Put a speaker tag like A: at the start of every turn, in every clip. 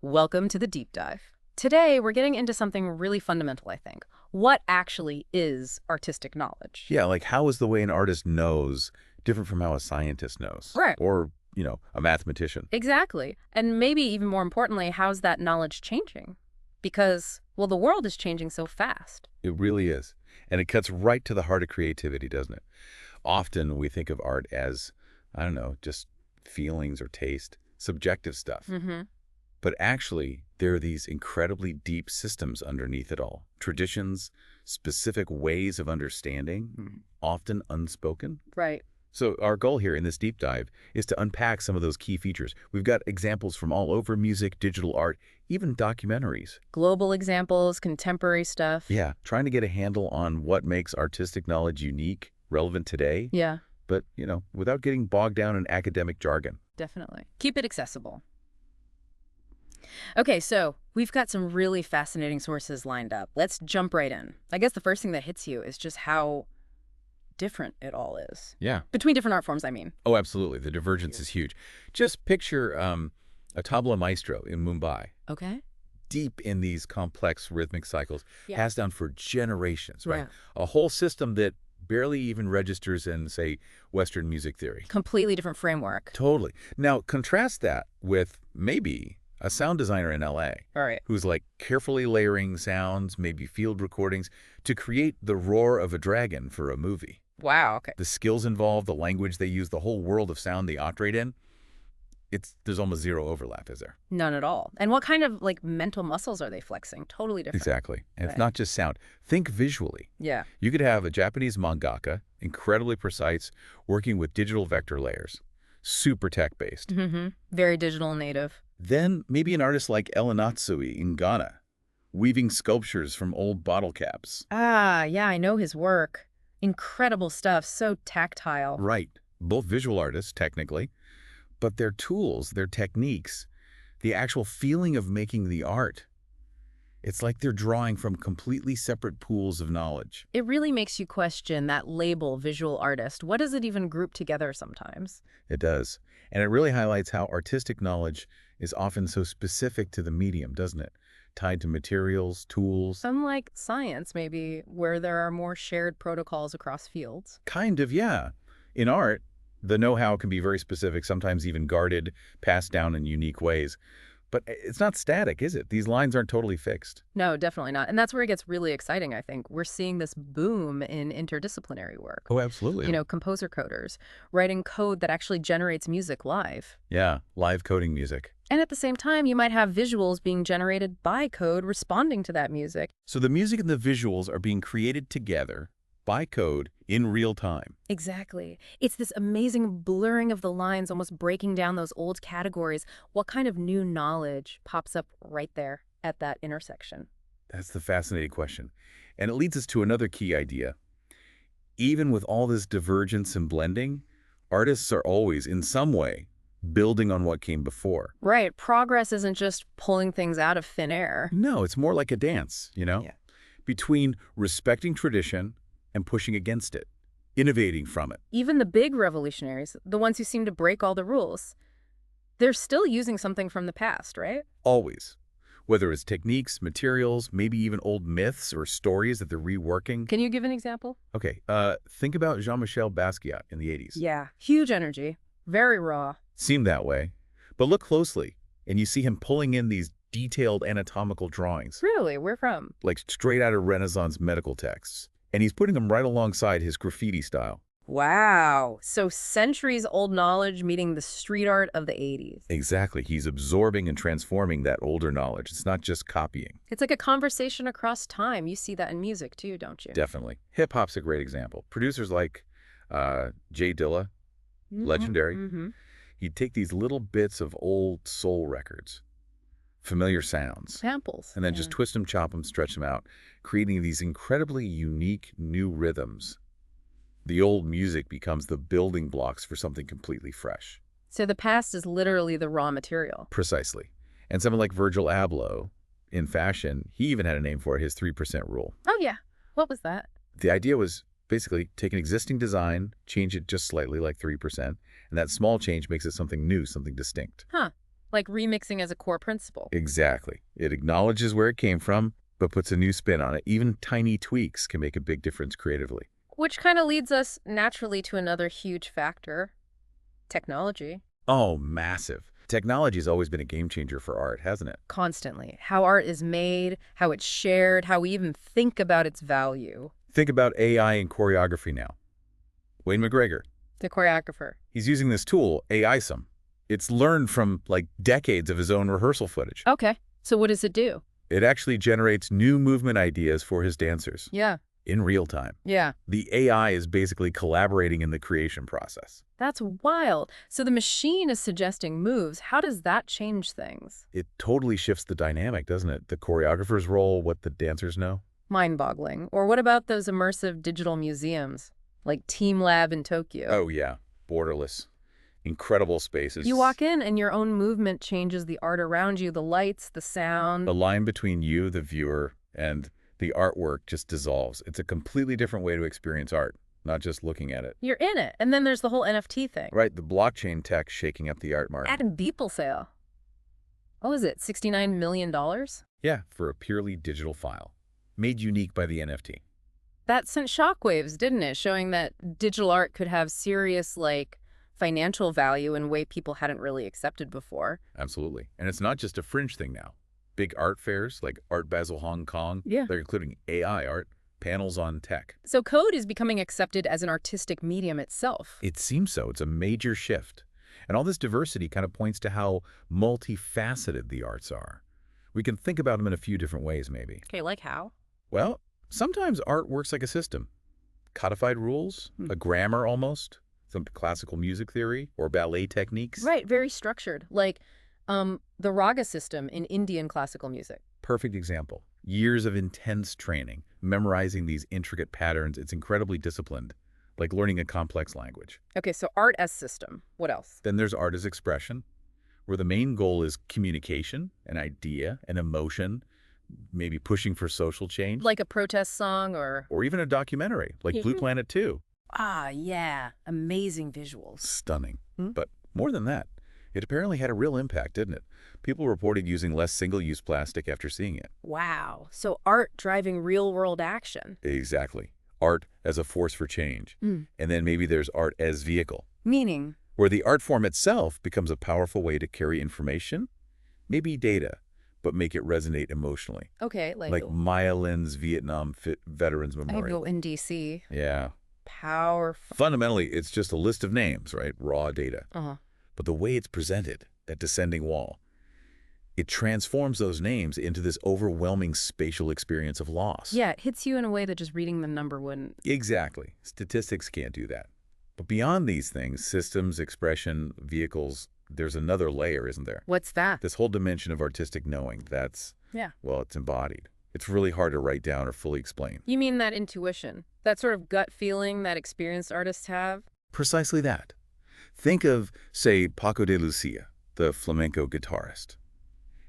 A: Welcome to the deep dive. Today, we're getting into something really fundamental, I think. What actually is artistic knowledge?
B: Yeah, like how is the way an artist knows different from how a scientist knows?
A: Right.
B: Or, a mathematician.
A: Exactly. And maybe even more importantly, how's that knowledge changing? Because, well, the world is changing so fast.
B: It really is. And it cuts right to the heart of creativity, doesn't it? Often we think of art as, I don't know, just feelings or taste, subjective stuff.
A: Mm-hmm.
B: But actually, there are these incredibly deep systems underneath it all. Traditions, specific ways of understanding, often unspoken.
A: Right.
B: So our goal here in this deep dive is to unpack some of those key features. We've got examples from all over: music, digital art, even documentaries.
A: Global examples, contemporary stuff.
B: Yeah, trying to get a handle on what makes artistic knowledge unique, relevant today,
A: Yeah,
B: but, without getting bogged down in academic jargon.
A: definitely. Keep it accessible. Okay, so we've got some really fascinating sources lined up. Let's jump right in. I guess the first thing that hits you is just how different it all is.
B: Yeah.
A: Between different art forms, I mean.
B: Oh, absolutely. The divergence is huge. Just picture a tabla maestro in Mumbai,
A: Okay.
B: deep in these complex rhythmic cycles,
A: Yeah.
B: passed down for generations, right?
A: Yeah.
B: A whole system that barely even registers in, say, Western music theory.
A: Completely different framework.
B: Totally. Now, contrast that with maybe a sound designer in LA
A: All right.
B: who's like carefully layering sounds, maybe field recordings, to create the roar of a dragon for a movie.
A: Wow, okay.
B: The skills involved, the language they use, the whole world of sound they operate in, there's almost zero overlap, is there?
A: None at all. And what kind of, mental muscles are they flexing? Totally different.
B: Exactly. And
A: Right.
B: it's not just sound. Think visually.
A: Yeah.
B: You could have a Japanese mangaka, incredibly precise, working with digital vector layers, super tech-based.
A: Mm-hmm. Very digital native.
B: Then maybe an artist like Anatsui in Ghana, weaving sculptures from old bottle caps.
A: Ah, yeah, I know his work. Incredible stuff. So tactile.
B: Right. Both visual artists, technically, but their tools, their techniques, the actual feeling of making the art, it's like they're drawing from completely separate pools of knowledge.
A: It really makes you question that label, visual artist. What does it even group together sometimes?
B: It does. And it really highlights how artistic knowledge is often so specific to the medium, doesn't it? Tied to materials, tools.
A: Unlike science, maybe, where there are more shared protocols across fields.
B: Kind of, yeah. In art, the know-how can be very specific, sometimes even guarded, passed down in unique ways. But it's not static, is it? These lines aren't totally fixed.
A: No, definitely not. And that's where it gets really exciting, I think. We're seeing this boom in interdisciplinary work.
B: Oh, absolutely.
A: Composer coders, writing code that actually generates music live.
B: Yeah, live coding music.
A: And at the same time, you might have visuals being generated by code responding to that music.
B: So the music and the visuals are being created together by code in real time.
A: Exactly. It's this amazing blurring of the lines, almost breaking down those old categories. What kind of new knowledge pops up right there at that intersection?
B: That's the fascinating question. And it leads us to another key idea. Even with all this divergence and blending, artists are always, in some way, building on what came before.
A: Right. Progress isn't just pulling things out of thin air.
B: No, it's more like a dance,
A: Yeah.
B: between respecting tradition and pushing against it, innovating from it.
A: Even the big revolutionaries, the ones who seem to break all the rules, they're still using something from the past, right?
B: Always. Whether it's techniques, materials, maybe even old myths or stories that they're reworking.
A: Can you give an example?
B: Okay, think about Jean-Michel Basquiat in the 80s.
A: Yeah. Huge energy. Very raw.
B: Seemed that way. But look closely, and you see him pulling in these detailed anatomical drawings,
A: Really? Where from?
B: like straight out of Renaissance medical texts. And he's putting them right alongside his graffiti style.
A: Wow. So centuries-old knowledge meeting the street art of the 80s.
B: Exactly. He's absorbing and transforming that older knowledge. It's not just copying.
A: It's like a conversation across time. You see that in music too, don't you?
B: Definitely. Hip-hop's a great example. Producers like Dilla, legendary.
A: Mm-hmm.
B: He'd take these little bits of old soul records, familiar sounds,
A: Samples.
B: and then just twist them, chop them, stretch them out, creating these incredibly unique new rhythms. The old music becomes the building blocks for something completely fresh.
A: So the past is literally the raw material.
B: Precisely. And someone like Virgil Abloh, in fashion, he even had a name for it, his 3% rule.
A: Oh, yeah. What was that?
B: The idea was basically take an existing design, change it just slightly, like 3%, and that small change makes it something new, something distinct.
A: Huh. Like remixing as a core principle.
B: Exactly. It acknowledges where it came from, but puts a new spin on it. Even tiny tweaks can make a big difference creatively.
A: Which kind of leads us naturally to another huge factor, technology.
B: Oh, massive. Technology has always been a game changer for art, hasn't it?
A: Constantly. How art is made, how it's shared, how we even think about its value.
B: Think about AI in choreography now. Wayne McGregor,
A: The choreographer.
B: he's using this tool, AI-some. It's learned from, like, decades of his own rehearsal footage.
A: Okay. So what does it do?
B: It actually generates new movement ideas for his dancers
A: Yeah.
B: in real time.
A: Yeah.
B: The AI is basically collaborating in the creation process.
A: That's wild. So the machine is suggesting moves. How does that change things?
B: It totally shifts the dynamic, doesn't it? The choreographer's role, what the dancers know.
A: Mind-boggling. Or what about those immersive digital museums, like TeamLab in Tokyo?
B: Oh, yeah. Borderless. Incredible spaces.
A: You walk in and your own movement changes the art around you, the lights, the sound.
B: The line between you, the viewer, and the artwork just dissolves. It's a completely different way to experience art, not just looking at it.
A: You're in it. And then there's the whole NFT thing.
B: Right, the blockchain tech shaking up the art market.
A: At a Beeple sale. What was it, $69 million?
B: Yeah, for a purely digital file, made unique by the NFT.
A: That sent shockwaves, didn't it? Showing that digital art could have serious, financial value in a way people hadn't really accepted before.
B: Absolutely. And it's not just a fringe thing now. Big art fairs like Art Basel Hong Kong,
A: Yeah.
B: they're including AI art, panels on tech.
A: So code is becoming accepted as an artistic medium itself.
B: It seems so. It's a major shift. And all this diversity kind of points to how multifaceted the arts are. We can think about them in a few different ways, maybe.
A: Okay, like how?
B: Well, sometimes art works like a system. Codified rules, a grammar almost, some classical music theory or ballet techniques.
A: Right, very structured. Like the raga system in Indian classical music.
B: Perfect example. Years of intense training, memorizing these intricate patterns. It's incredibly disciplined, like learning a complex language.
A: Okay, so art as system. What else?
B: Then there's art as expression, where the main goal is communication, an idea, an emotion, maybe pushing for social change.
A: Like a protest song or...
B: Or even a documentary, like Blue Planet 2.
A: Ah, yeah. Amazing visuals.
B: Stunning.
A: Hmm?
B: But more than that, it apparently had a real impact, didn't it? People reported using less single-use plastic after seeing it.
A: Wow. So art driving real-world action.
B: Exactly. Art as a force for change. And then maybe there's art as vehicle,
A: Meaning?
B: where the art form itself becomes a powerful way to carry information, maybe data, but make it resonate emotionally.
A: Okay,
B: Like Maya Lin's Vietnam Veterans
A: I
B: Memorial.
A: go in DC.
B: Yeah.
A: Powerful.
B: Fundamentally, it's just a list of names, right? Raw data.
A: Uh-huh.
B: But the way it's presented, that descending wall, it transforms those names into this overwhelming spatial experience of loss.
A: Yeah, it hits you in a way that just reading the number wouldn't.
B: Exactly. Statistics can't do that. But beyond these things, systems, expression, vehicles, there's another layer, isn't there?
A: What's that?
B: This whole dimension of artistic knowing, that's,
A: Yeah.
B: well, it's embodied. It's really hard to write down or fully explain.
A: You mean that intuition? That sort of gut feeling that experienced artists have?
B: Precisely that. Think of, say, Paco de Lucia, the flamenco guitarist.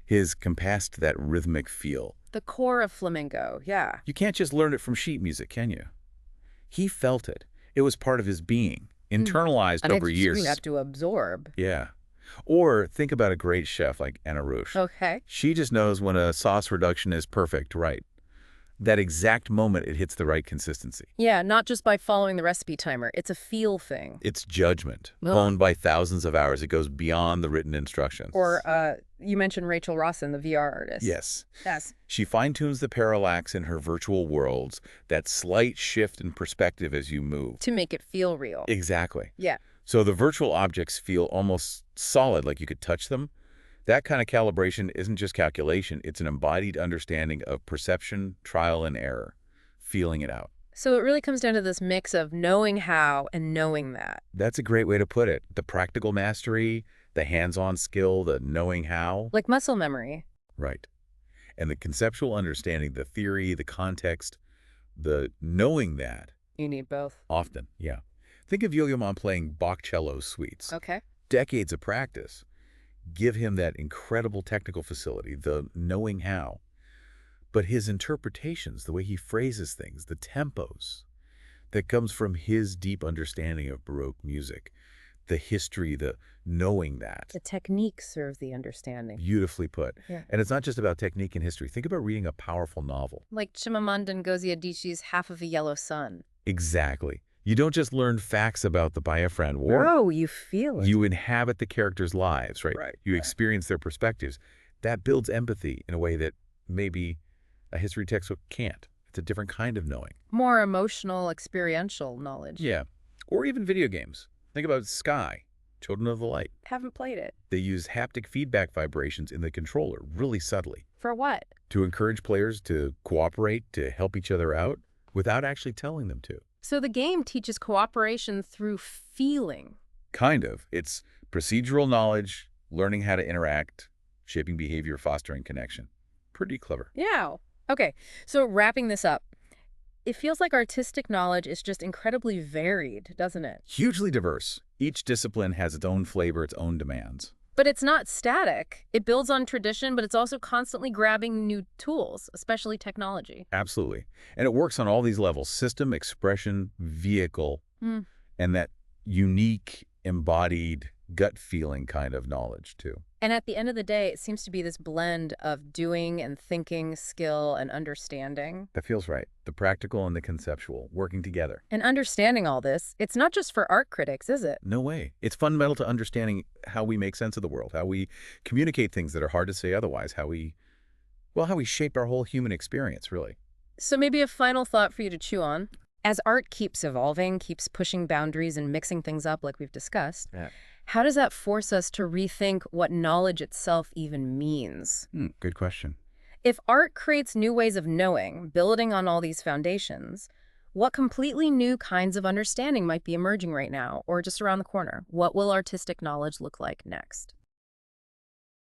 B: His compassed that rhythmic feel.
A: The core of flamenco, yeah.
B: You can't just learn it from sheet music, can you? He felt it. It was part of his being, internalized over years.
A: You have to absorb.
B: Yeah. Or think about a great chef like Anna Rush.
A: Okay.
B: She just knows when a sauce reduction is perfect, right? That exact moment it hits the right consistency.
A: Yeah, not just by following the recipe timer. It's a feel thing.
B: It's judgment,
A: Ugh.
B: honed by thousands of hours. It goes beyond the written instructions.
A: Or you mentioned Rachel Rawson, the VR artist.
B: Yes.
A: Yes.
B: She fine-tunes the parallax in her virtual worlds, that slight shift in perspective as you move.
A: To make it feel real.
B: Exactly.
A: Yeah.
B: So the virtual objects feel almost solid, like you could touch them. That kind of calibration isn't just calculation. It's an embodied understanding of perception, trial and error, feeling it out.
A: So it really comes down to this mix of knowing how and knowing that.
B: That's a great way to put it. The practical mastery, the hands-on skill, the knowing how.
A: Like muscle memory.
B: Right. And the conceptual understanding, the theory, the context, the knowing that.
A: You need both.
B: Often, yeah. Think of Yo-Yo playing Bach cello suites.
A: Okay.
B: Decades of practice give him that incredible technical facility, the knowing how. But his interpretations, the way he phrases things, the tempos, that comes from his deep understanding of Baroque music, the history, the knowing that.
A: The technique serves the understanding.
B: Beautifully put.
A: Yeah.
B: And it's not just about technique and history. Think about reading a powerful novel.
A: Like Chimamanda Ngozi Adichie's Half of a Yellow Sun.
B: Exactly. You don't just learn facts about the Biafran War.
A: Oh, you feel it.
B: You inhabit the characters' lives, right?
A: Right.
B: You experience their perspectives. That builds empathy in a way that maybe a history textbook can't. It's a different kind of knowing.
A: More emotional, experiential knowledge.
B: Yeah. Or even video games. Think about Sky, Children of the Light.
A: Haven't played it.
B: They use haptic feedback vibrations in the controller really subtly
A: For what?
B: to encourage players to cooperate, to help each other out without actually telling them to.
A: So the game teaches cooperation through feeling.
B: Kind of. It's procedural knowledge, learning how to interact, shaping behavior, fostering connection. Pretty clever.
A: Yeah. Okay, so wrapping this up, it feels like artistic knowledge is just incredibly varied, doesn't it?
B: Hugely diverse. Each discipline has its own flavor, its own demands.
A: But it's not static. It builds on tradition, but it's also constantly grabbing new tools, especially technology.
B: Absolutely. And it works on all these levels: system, expression, vehicle, and that unique, embodied, gut feeling kind of knowledge, too.
A: And at the end of the day, it seems to be this blend of doing and thinking, skill and understanding.
B: That feels right. The practical and the conceptual, working together.
A: And understanding all this, it's not just for art critics, is it?
B: No way. It's fundamental to understanding how we make sense of the world, how we communicate things that are hard to say otherwise, how we shape our whole human experience, really.
A: So maybe a final thought for you to chew on. As art keeps evolving, keeps pushing boundaries and mixing things up like we've discussed, how does that force us to rethink what knowledge itself even means?
B: Good question.
A: If art creates new ways of knowing, building on all these foundations, what completely new kinds of understanding might be emerging right now or just around the corner? What will artistic knowledge look like next?